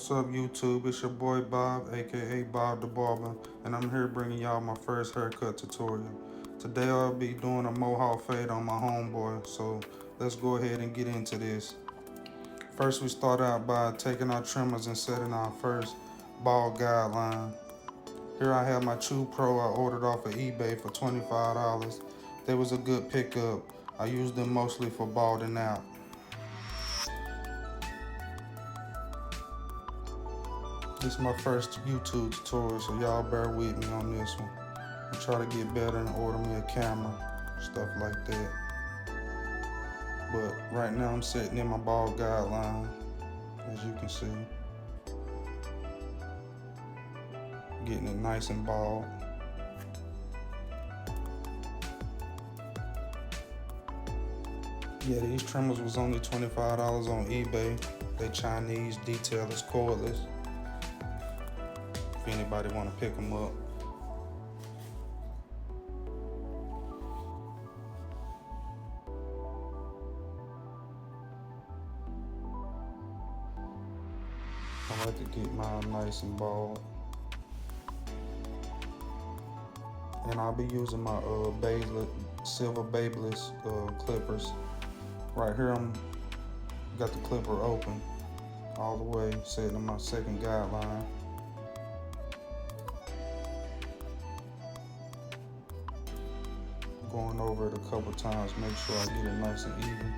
What's up, YouTube? It's your boy Bob, aka Bob the Barber, and I'm here bringing y'all my first haircut tutorial. Today I'll be doing a Mohawk fade on my homeboy, so let's go ahead and get into this. First, we start out by taking our trimmers and setting our first bald guideline. Here I have my Chew Pro I ordered off of eBay for $25. They was a good pickup. I used them mostly for balding out. This is my first YouTube tutorial, so y'all bear with me on this one. I try to get better and order me a camera, stuff like that. But right now I'm sitting in my bald guideline, as you can see. Getting it nice and bald. Yeah, these trimmers was only $25 on eBay. They Chinese, detailless, cordless. If anybody want to pick them up. I like to get mine nice and bald. And I'll be using my silver Babyliss clippers. Right here I'm got the clipper open all the way, setting in my second guideline. Going over it a couple times, make sure I get it nice and even.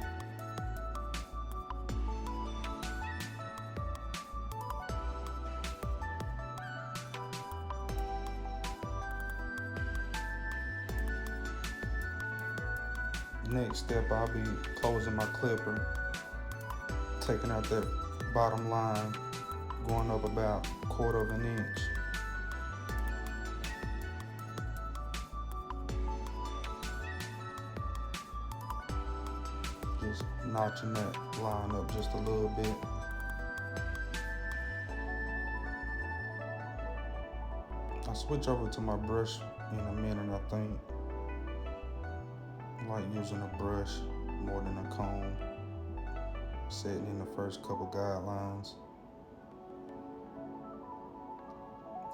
Next step, I'll be closing my clipper, taking out that bottom line, going up about 1/4 of an inch. Just notching that line up just a little bit. I'll switch over to my brush in a minute, I think. I like using a brush more than a comb. Setting in the first couple guidelines.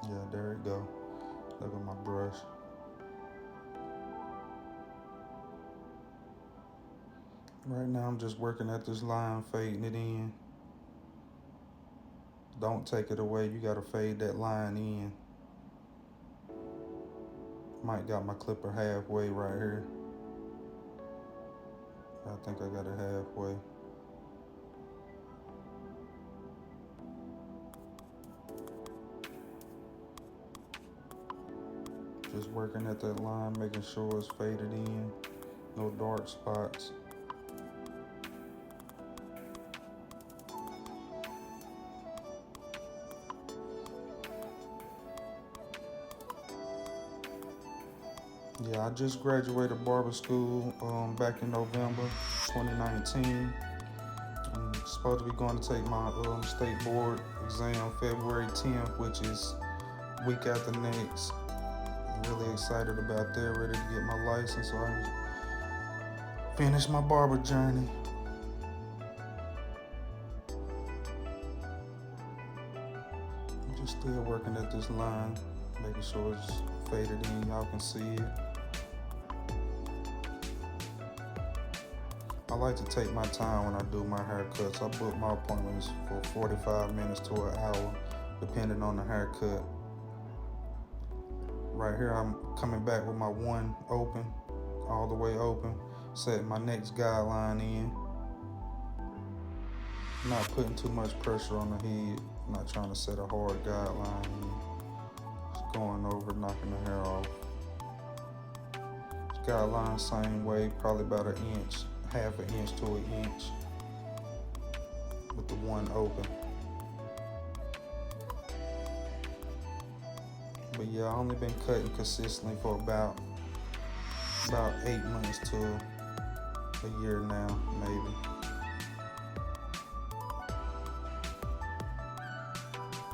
Yeah, there we go. Look at my brush. Right now I'm just working at this line, fading it in. Don't take it away, you gotta fade that line in. Might got my clipper halfway right here. I think I got it halfway. Just working at that line, making sure it's faded in, no dark spots. Yeah, I just graduated barber school back in November 2019. I'm supposed to be going to take my state board exam February 10th, which is week after next. I'm really excited about that, ready to get my license so I can finish my barber journey. I'm just still working at this line, making sure it's faded in, y'all can see it. I like to take my time when I do my haircuts. I book my appointments for 45 minutes to an hour, depending on the haircut. Right here, I'm coming back with my one open, all the way open, setting my next guideline in. Not putting too much pressure on the head, not trying to set a hard guideline in. Just going over, knocking the hair off. Guideline same way, probably about an inch, half an inch to an inch with the one open. But yeah, I only been cutting consistently for about 8 months to a year now, maybe.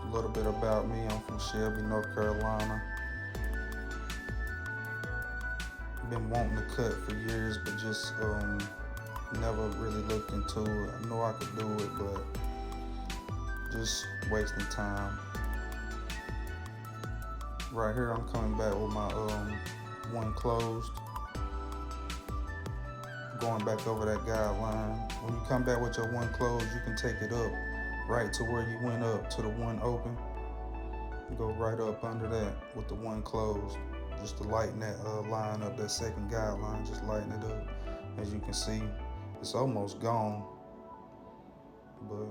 A little bit about me, I'm from Shelby, North Carolina. Been wanting to cut for years, but just never really looked into it. I know I could do it, but just wasting time. Right here, I'm coming back with my one closed. Going back over that guideline. When you come back with your one closed, you can take it up right to where you went up to the one open. Go right up under that with the one closed, just to lighten that line up, that second guideline, just lighten it up. As you can see, it's almost gone, but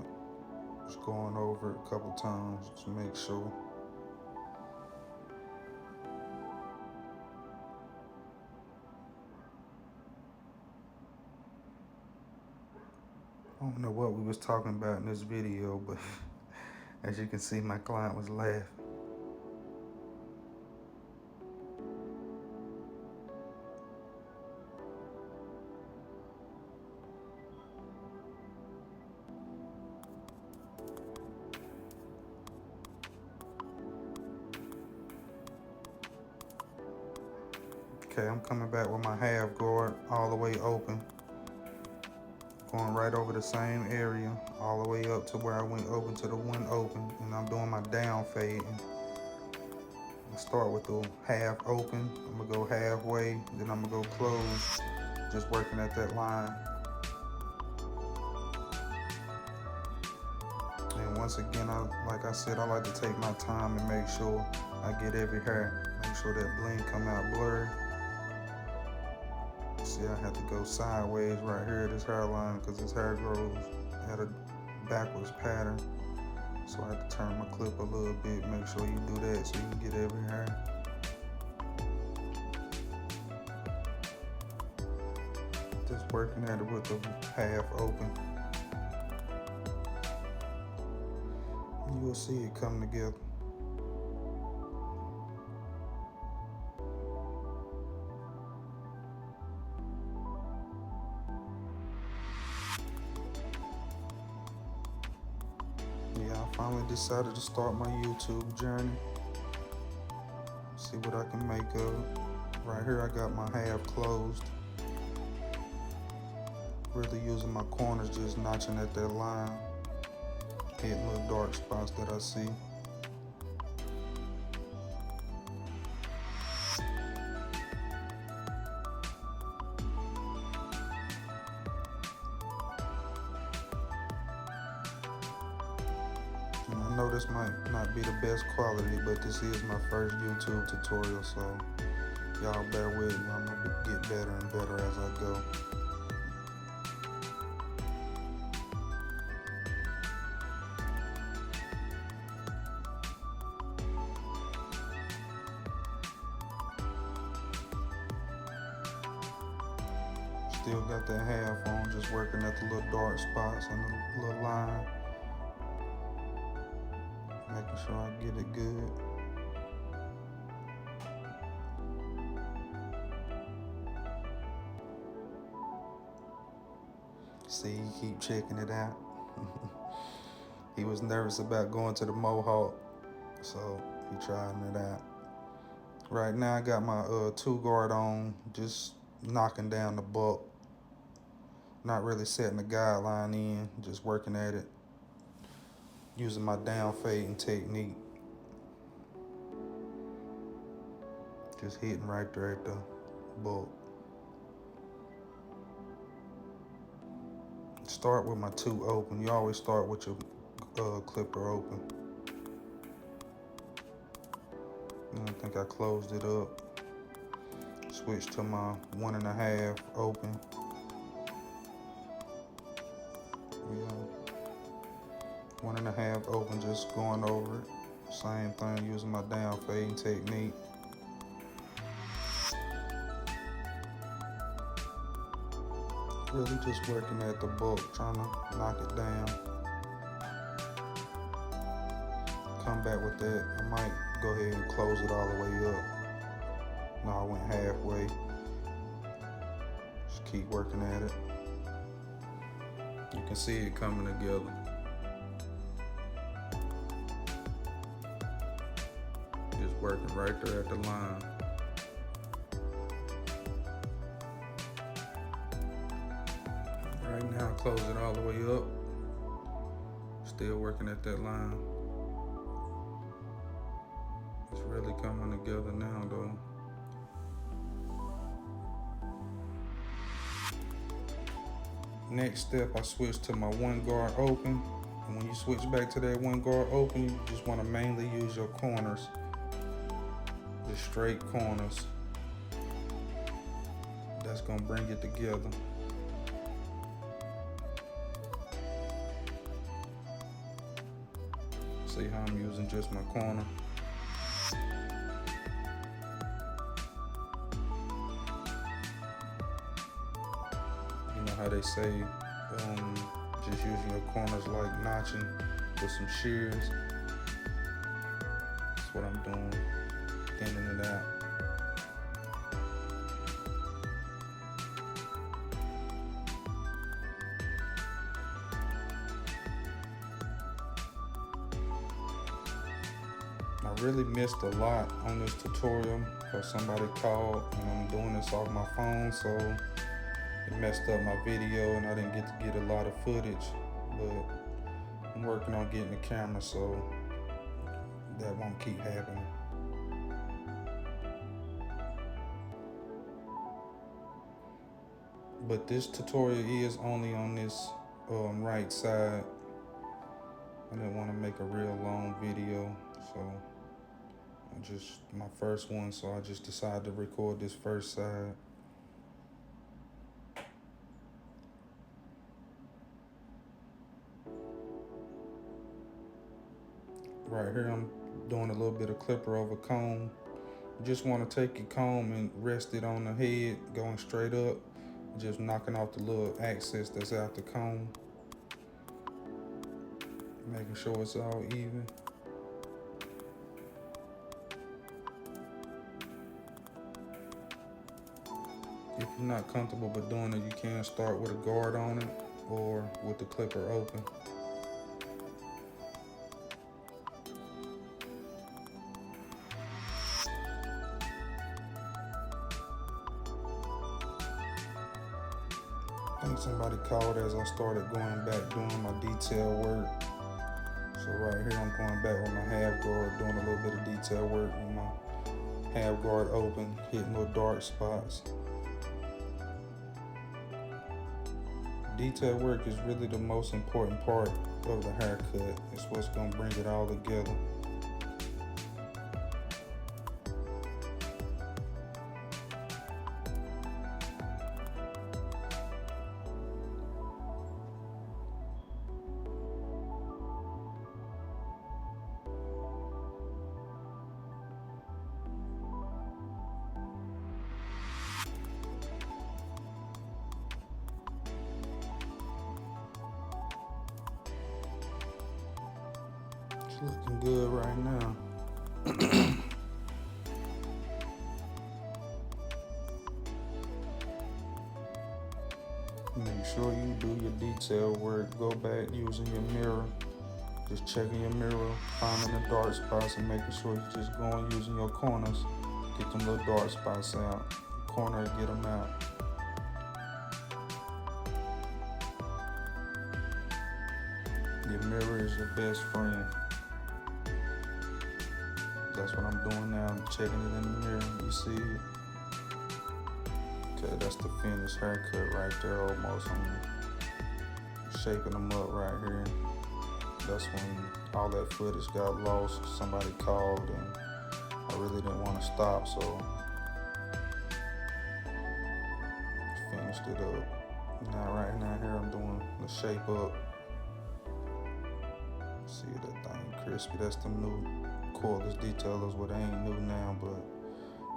just going over it a couple times to make sure. I don't know what we was talking about in this video, but as you can see, my client was laughing. Okay, I'm coming back with my half guard all the way open. Going right over the same area, all the way up to where I went open to the one open, and I'm doing my down fading. I start with the half open, I'm gonna go halfway, then I'm gonna go close, just working at that line. And once again, like I said, I like to take my time and make sure I get every hair, make sure that bling come out blurry. See, I have to go sideways right here at this hairline because this hair grows at a backwards pattern. So I have to turn my clip a little bit, make sure you do that so you can get every hair. Just working at it with the half open. You will see it come together. Yeah, I finally decided to start my YouTube journey. See what I can make of it. Right here I got my half closed. Really using my corners, just notching at that line. Hitting little dark spots that I see. And I know this might not be the best quality, but this is my first YouTube tutorial, so y'all bear with me. I'm gonna get better and better as I go. Still got that half on, just working at the little dark spots and the little line. Making sure I get it good. See, he keep checking it out. He was nervous about going to the Mohawk, so he trying it out. Right now I got my 2 guard on, just knocking down the bulk. Not really setting the guideline in, just working at it. Using my down fading technique. Just hitting right there at the bulk. Start with my 2 open. You always start with your clipper open. And I think I closed it up. Switch to my 1.5 open. Yeah. 1.5 open, just going over it. Same thing, using my down fading technique. Really just working at the bulk, trying to knock it down. Come back with that. I might go ahead and close it all the way up. No, I went halfway. Just keep working at it. You can see it coming together. Just working right there at the line. Right now, close it all the way up. Still working at that line. It's really coming together now though. Next step, I switch to my one guard open. And when you switch back to that one guard open, you just want to mainly use your corners. Just straight corners. That's gonna bring it together. See how I'm using just my corner. You know how they say, just using your corners like notching with some shears. That's what I'm doing, thinning it out. I really missed a lot on this tutorial because somebody called and I'm doing this off my phone, so it messed up my video and I didn't get to get a lot of footage, but I'm working on getting the camera so that won't keep happening. But this tutorial is only on this right side. I didn't want to make a real long video, so my first one, so I just decided to record this first side. Right here I'm doing a little bit of clipper over comb. You just want to take your comb and rest it on the head, going straight up, just knocking off the little excess that's out the comb, making sure it's all even. If you're not comfortable with doing it, you can start with a guard on it or with the clipper open. I think somebody called as I started going back doing my detail work. So right here I'm going back with my half guard, doing a little bit of detail work with my half guard open, hitting little dark spots. Detail work is really the most important part of the haircut. It's what's gonna bring it all together. Looking good right now. Make sure you do your detail work. Go back using your mirror. Just checking your mirror, finding the dark spots and making sure you're just going using your corners. Get them little dark spots out. Corner, get them out. Your mirror is your best friend. That's what I'm doing now. I'm checking it in the mirror. You see it? Okay, that's the finished haircut right there almost. I'm shaping them up right here. That's when all that footage got lost. Somebody called and I really didn't want to stop, so I finished it up. Now right now here I'm doing the shape up. See that thing crispy? That's the new cordless detailers. Well, they ain't new now, but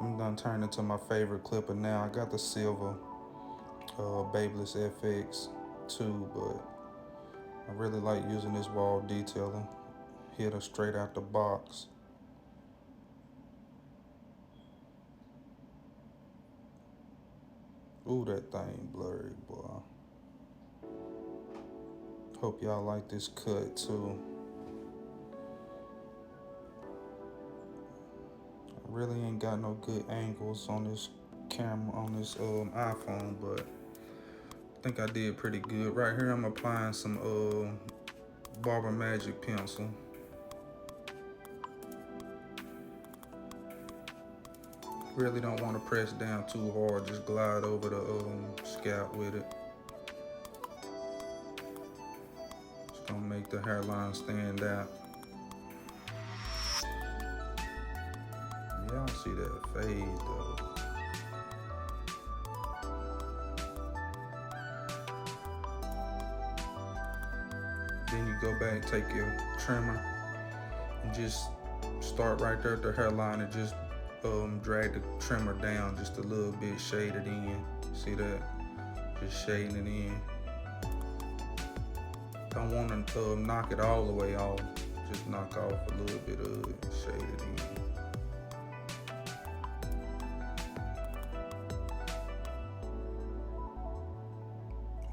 I'm done turning into my favorite clipper now. I got the silver Babyliss FX 2, but I really like using this wall detailer. Hit her straight out the box. Ooh, that thing blurry, boy. Hope y'all like this cut too. Really ain't got no good angles on this camera, on this iPhone, but I think I did pretty good. Right here I'm applying some Barber Magic pencil. Really don't want to press down too hard, just glide over the scalp with it. It's gonna make the hairline stand out. Y'all see that fade though. Then you go back, take your trimmer, and just start right there at the hairline and just drag the trimmer down just a little bit, shade it in. See that? Just shading it in. Don't want to knock it all the way off. Just knock off a little bit of it, shade it in.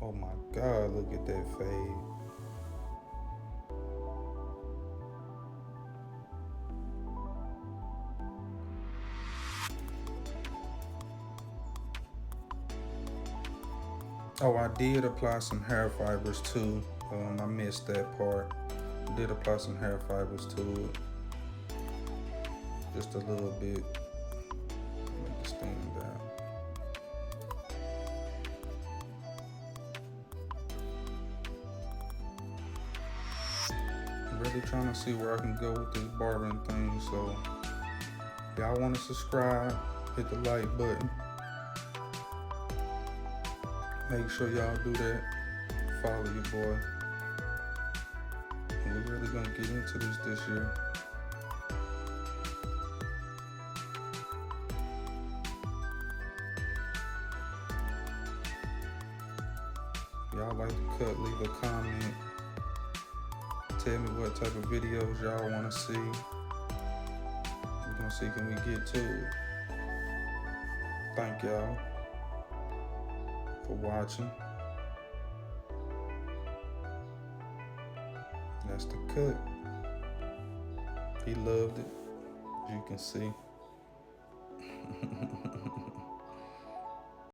Oh my God, look at that fade. Oh, I did apply some hair fibers too. I missed that part. I did apply some hair fibers to it. Just a little bit. Make it stand out. I'm really trying to see where I can go with this barbering thing. So if y'all want to subscribe, hit the like button. Make sure y'all do that. Follow your boy. And we're really gonna get into this year. If y'all like the cut, leave a comment. Tell me what type of videos y'all wanna see. We're gonna see can we get to it. Thank y'all for watching. That's the cut. He loved it, as you can see.